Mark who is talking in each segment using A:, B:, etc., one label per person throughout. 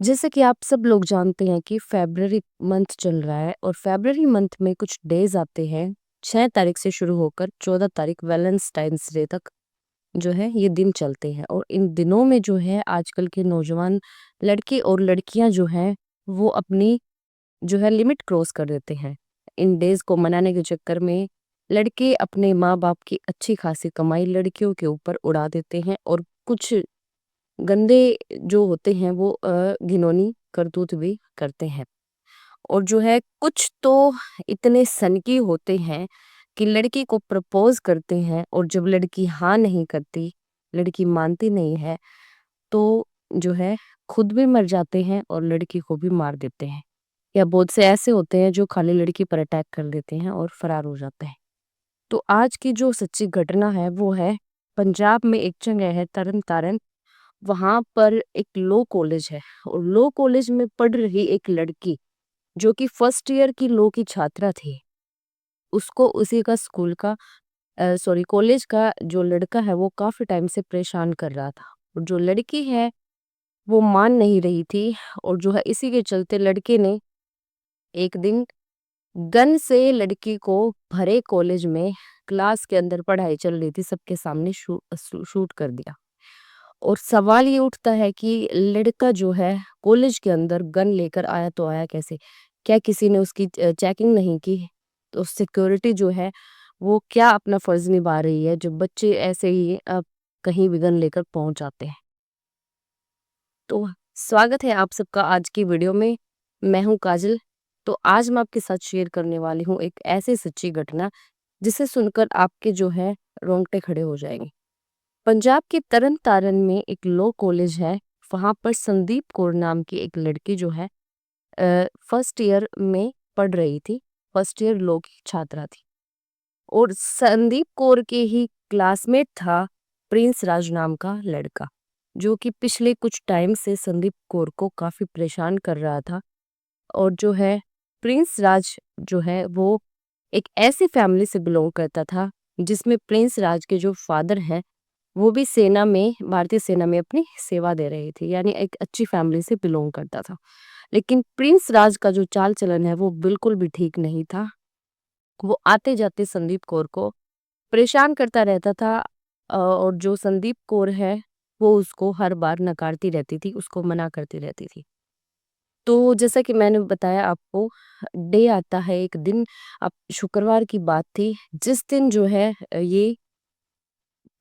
A: जैसे कि आप सब लोग जानते हैं कि फ़रवरी मंथ चल रहा है और फ़रवरी मंथ में कुछ डेज़ आते हैं, 6 तारीख से शुरू होकर 14 तारीख वैलेंटाइन्स डे तक जो है ये दिन चलते हैं। और इन दिनों में जो है आजकल के नौजवान लड़के और लड़कियां जो हैं वो अपनी जो है लिमिट क्रॉस कर देते हैं। इन डेज़ को मनाने के चक्कर में लड़के अपने माँ-बाप की अच्छी खासी कमाई लड़कियों के ऊपर उड़ा देते हैं और कुछ गंदे जो होते हैं वो घिनौनी करतूत भी करते हैं। और जो है कुछ तो इतने सनकी होते हैं कि लड़की को प्रपोज करते हैं और जब लड़की हाँ नहीं करती, लड़की मानती नहीं है, तो जो है खुद भी मर जाते हैं और लड़की को भी मार देते हैं। या बहुत से ऐसे होते हैं जो खाली लड़की पर अटैक कर देते हैं और फरार हो जाते हैं। तो आज की जो सच्ची घटना है वो है पंजाब में एक जगह है तरन तारन। वहाँ पर एक लॉ कॉलेज है और लॉ कॉलेज में पढ़ रही एक लड़की जो कि फर्स्ट ईयर की लॉ की छात्रा थी। उसको उसी का स्कूल का सॉरी कॉलेज का जो लड़का है वो काफ़ी टाइम से परेशान कर रहा था। और जो लड़की है वो मान नहीं रही थी और जो है इसी के चलते लड़के ने एक दिन गन से लड़की को भरे कॉलेज में क्लास के अंदर पढ़ाई चल रही थी सबके सामने शूट कर दिया। और सवाल ये उठता है कि लड़का जो है कॉलेज के अंदर गन लेकर आया तो आया कैसे? क्या किसी ने उसकी चेकिंग नहीं की? तो सिक्योरिटी जो है वो क्या अपना फर्ज निभा रही है जब बच्चे ऐसे ही कहीं भी गन लेकर पहुंच जाते हैं। तो स्वागत है आप सबका आज की वीडियो में। मैं हूं काजल। तो आज मैं आपके साथ शेयर करने वाली हूं एक ऐसी सच्ची घटना जिसे सुनकर आपके जो है रोंगटे खड़े हो जाएंगे। पंजाब के तरन तारन में एक लॉ कॉलेज है। वहां पर संदीप कौर नाम की एक लड़की जो है फर्स्ट ईयर में पढ़ रही थी। फर्स्ट ईयर लॉ की छात्रा थी और संदीप कौर के ही क्लासमेट था प्रिंस राज नाम का लड़का, जो कि पिछले कुछ टाइम से संदीप कौर को काफी परेशान कर रहा था। और जो है प्रिंस राज जो है वो एक ऐसी फैमिली से बिलोंग करता था जिसमें प्रिंस राज के जो फादर हैं वो भी सेना में भारतीय सेना में अपनी सेवा दे रहे थे, यानी एक अच्छी फैमिली से बिलोंग करता था। लेकिन प्रिंस राज का जो चाल चलन है वो बिल्कुल भी ठीक नहीं था। वो आते जाते संदीप कौर को परेशान करता रहता था। और जो संदीप कौर है वो उसको हर बार नकारती रहती थी, उसको मना करती रहती थी। तो जैसा कि मैंने बताया आपको, डे आता है एक दिन, अब शुक्रवार की बात थी जिस दिन जो है ये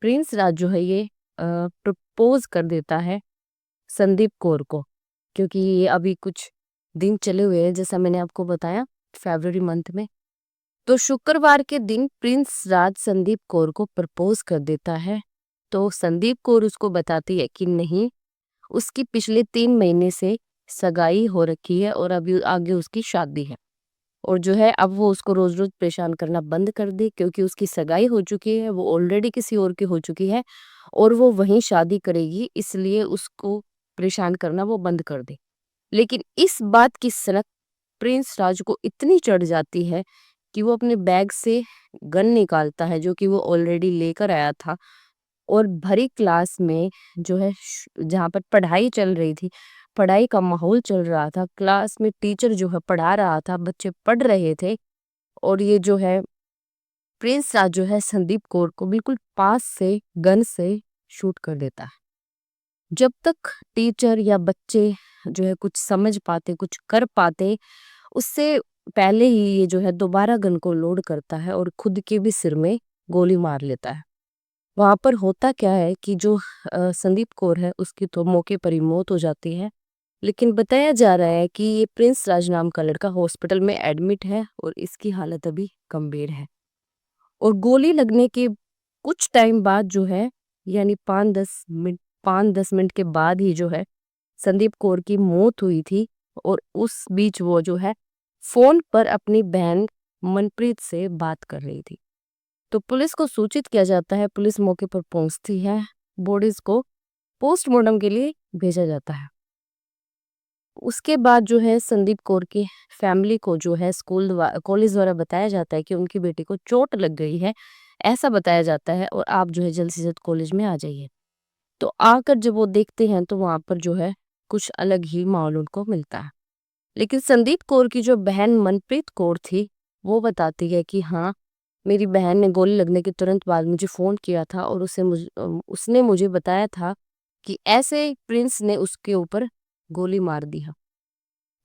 A: प्रिंस राज जो है ये प्रपोज कर देता है संदीप कौर को। क्योंकि ये अभी कुछ दिन चले हुए हैं जैसा मैंने आपको बताया फरवरी मंथ में। तो शुक्रवार के दिन प्रिंस राज संदीप कौर को प्रपोज कर देता है। तो संदीप कौर उसको बताती है कि नहीं, उसकी पिछले 3 महीने से सगाई हो रखी है और अभी आगे उसकी शादी है। और जो है अब वो उसको रोज रोज परेशान करना बंद कर दे क्योंकि उसकी सगाई हो चुकी है, वो ऑलरेडी किसी और की हो चुकी है और वो वहीं शादी करेगी, इसलिए उसको परेशान करना वो बंद कर दे। लेकिन इस बात की सनक प्रिंस राज को इतनी चढ़ जाती है कि वो अपने बैग से गन निकालता है जो कि वो ऑलरेडी लेकर आया था। और भरी क्लास में जो है जहाँ पर पढ़ाई चल रही थी, पढ़ाई का माहौल चल रहा था, क्लास में टीचर जो है पढ़ा रहा था, बच्चे पढ़ रहे थे। और ये जो है प्रिंस राज जो है संदीप कौर को बिल्कुल पास से गन से शूट कर देता है। जब तक टीचर या बच्चे जो है कुछ समझ पाते, कुछ कर पाते, उससे पहले ही ये जो है दोबारा गन को लोड करता है और खुद के भी सिर में गोली मार लेता है। वहां पर होता क्या है कि जो संदीप कौर है उसकी तो मौके पर ही मौत हो जाती है। लेकिन बताया जा रहा है कि ये प्रिंस राज नाम का लड़का हॉस्पिटल में एडमिट है और इसकी हालत अभी गंभीर है। और गोली लगने के कुछ टाइम बाद जो है, यानी 5-10 मिनट के बाद ही जो है संदीप कौर की मौत हुई थी। और उस बीच वो जो है फोन पर अपनी बहन मनप्रीत से बात कर रही थी। तो पुलिस को सूचित किया जाता है, पुलिस मौके पर पहुंचती है, बॉडीज को पोस्टमार्टम के लिए भेजा जाता है। उसके बाद जो है संदीप कौर की फैमिली को जो है कॉलेज द्वारा बताया जाता है कि उनकी बेटी को चोट लग गई है, ऐसा बताया जाता है और आप जो है जल्द से जल्द कॉलेज में आ जाइए। तो आकर जब वो देखते हैं तो वहां पर जो है कुछ अलग ही माहौल उनको मिलता है। लेकिन संदीप कौर की जो बहन मनप्रीत कौर थी, वो बताती है कि हाँ, मेरी बहन ने गोली लगने के तुरंत बाद मुझे फ़ोन किया था और उसने मुझे बताया था कि ऐसे प्रिंस ने उसके ऊपर गोली मार दी है।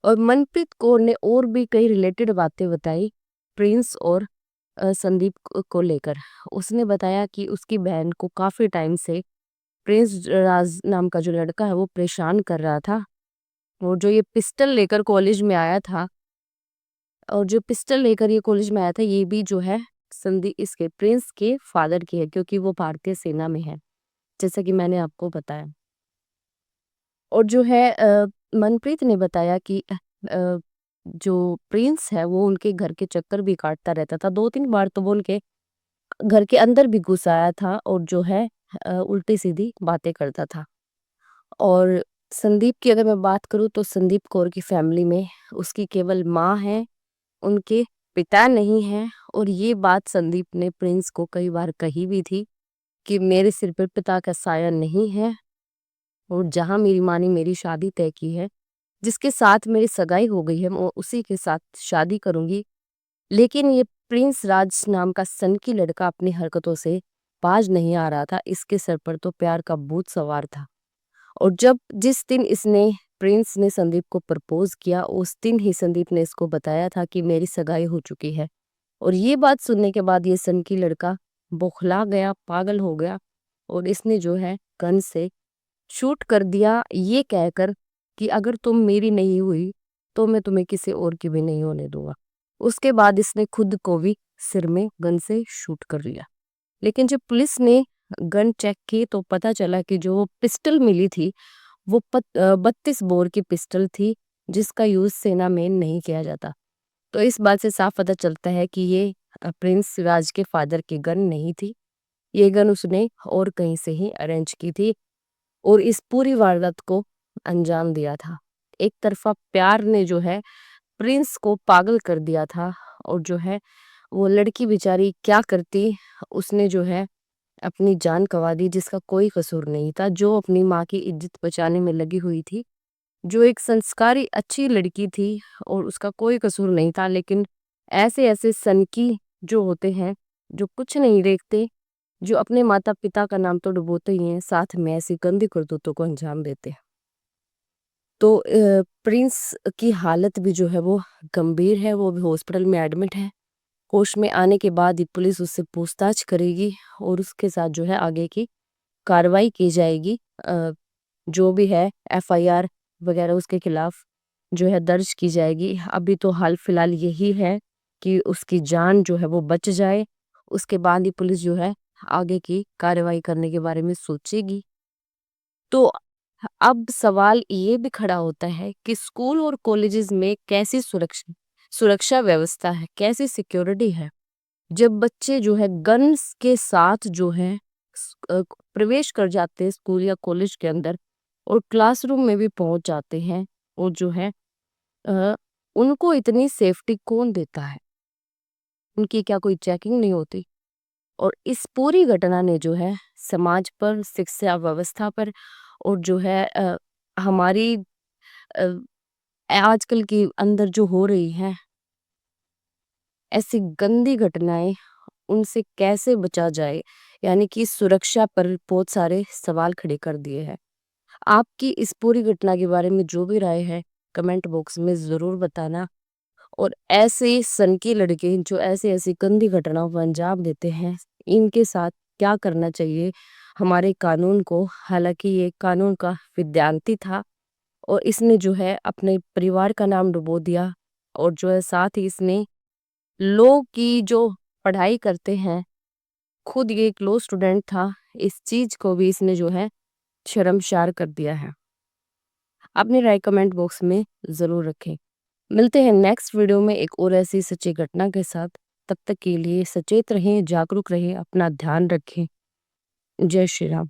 A: और मनप्रीत कौर ने और भी कई रिलेटेड बातें बताई प्रिंस और संदीप को लेकर। उसने बताया कि उसकी बहन को काफ़ी टाइम से प्रिंस राज नाम का जो लड़का है वो परेशान कर रहा था, और जो ये पिस्टल लेकर कॉलेज में आया था, और जो पिस्टल लेकर ये कॉलेज में आया था, ये भी जो है संदीप इसके प्रिंस के फादर की है, क्योंकि वो भारतीय सेना में है, जैसा कि मैंने आपको बताया। और जो है मनप्रीत ने बताया कि जो प्रिंस है वो उनके घर के चक्कर भी काटता रहता था। 2-3 बार तो वो उनके घर के अंदर भी घुस आया था और जो है उल्टी-सीधी बातें करता था। और संदीप की अगर मैं बात करूँ तो संदीप कौर की फैमिली में उसकी केवल माँ है, उनके पिता नहीं हैं। और ये बात संदीप ने प्रिंस को कई बार कही भी थी कि मेरे सिर पर पिता का साया नहीं है, और जहाँ मेरी माँ ने मेरी शादी तय की है, जिसके साथ मेरी सगाई हो गई है, मैं उसी के साथ शादी करूँगी। लेकिन ये प्रिंस राज नाम का सनकी लड़का अपनी हरकतों से बाज नहीं आ रहा था, इसके सर पर तो प्यार का भूत सवार था। और जिस दिन इसने प्रिंस ने संदीप को प्रपोज किया, उस दिन ही संदीप ने इसको बताया था कि मेरी सगाई हो चुकी है। और ये बात सुनने के बाद ये सनकी लड़का बौखला गया, पागल हो गया, और इसने जो है गन से शूट कर दिया, ये कहकर कि अगर तुम मेरी नहीं हुई तो मैं तुम्हें किसी और की भी नहीं होने दूंगा। उसके बाद इसने खुद को भी सिर में गन से शूट कर लिया। लेकिन जब पुलिस ने गन चेक की तो पता चला कि जो पिस्टल मिली थी वो 32 बोर की पिस्टल थी, जिसका यूज सेना में नहीं किया जाता। तो इस बात से साफ पता चलता है कि ये प्रिंस राज के फादर की गन नहीं थी, ये गन उसने और कहीं से ही अरेंज की थी और इस पूरी वारदात को अंजाम दिया था। एक तरफा प्यार ने जो है प्रिंस को पागल कर दिया था, और जो है वो लड़की बेचारी क्या करती, उसने जो है अपनी जान गंवा दी, जिसका कोई कसूर नहीं था, जो अपनी माँ की इज्जत बचाने में लगी हुई थी, जो एक संस्कारी अच्छी लड़की थी और उसका कोई कसूर नहीं था। लेकिन ऐसे ऐसे सनकी जो होते हैं, जो कुछ नहीं देखते, जो अपने माता पिता का नाम तो डुबोते ही हैं, साथ में ऐसी गंदी करतूतों को अंजाम देते हैं। तो प्रिंस की हालत भी जो है वो गंभीर है, वो भी हॉस्पिटल में एडमिट है। होश में आने के बाद ही पुलिस उससे पूछताछ करेगी और उसके साथ जो है आगे की कार्रवाई की जाएगी। जो भी है एफआईआर वगैरह उसके खिलाफ जो है दर्ज की जाएगी। अभी तो हाल फिलहाल यही है कि उसकी जान जो है वो बच जाए, उसके बाद ही पुलिस जो है आगे की कार्रवाई करने के बारे में सोचेगी। तो अब सवाल ये भी खड़ा होता है कि स्कूल और कॉलेजेस में कैसी सुरक्षा सुरक्षा व्यवस्था है, कैसी सिक्योरिटी है, जब बच्चे जो है गन्स के साथ जो है प्रवेश कर जाते हैं स्कूल या कॉलेज के अंदर और क्लासरूम में भी पहुंच जाते हैं, और जो है अ, उनको इतनी सेफ्टी कौन देता है? उनकी क्या कोई चेकिंग नहीं होती? और इस पूरी घटना ने जो है समाज पर, शिक्षा व्यवस्था पर, और जो है हमारी अ, आजकल की अंदर जो हो रही हैं ऐसी गंदी घटनाएं, उनसे कैसे बचा जाए, यानी कि सुरक्षा पर बहुत सारे सवाल खड़े कर दिए हैं। आपकी इस पूरी घटना के बारे में जो भी राय है कमेंट बॉक्स में ज़रूर बताना। और ऐसे सनकी लड़के जो ऐसी ऐसी गंदी घटनाओं को अंजाम देते हैं, इनके साथ क्या करना चाहिए हमारे कानून को? हालांकि ये कानून का विद्यार्थी था और इसने जो है अपने परिवार का नाम डुबो दिया, और जो है साथ ही इसने लोग की जो पढ़ाई करते हैं, खुद ये एक लॉ स्टूडेंट था, इस चीज को भी इसने जो है शर्मसार कर दिया है। अपनी राय कमेंट बॉक्स में जरूर रखें। मिलते हैं नेक्स्ट वीडियो में एक और ऐसी सच्ची घटना के साथ। तब तक के लिए सचेत रहें, जागरूक रहें, अपना ध्यान रखें। जय श्री राम।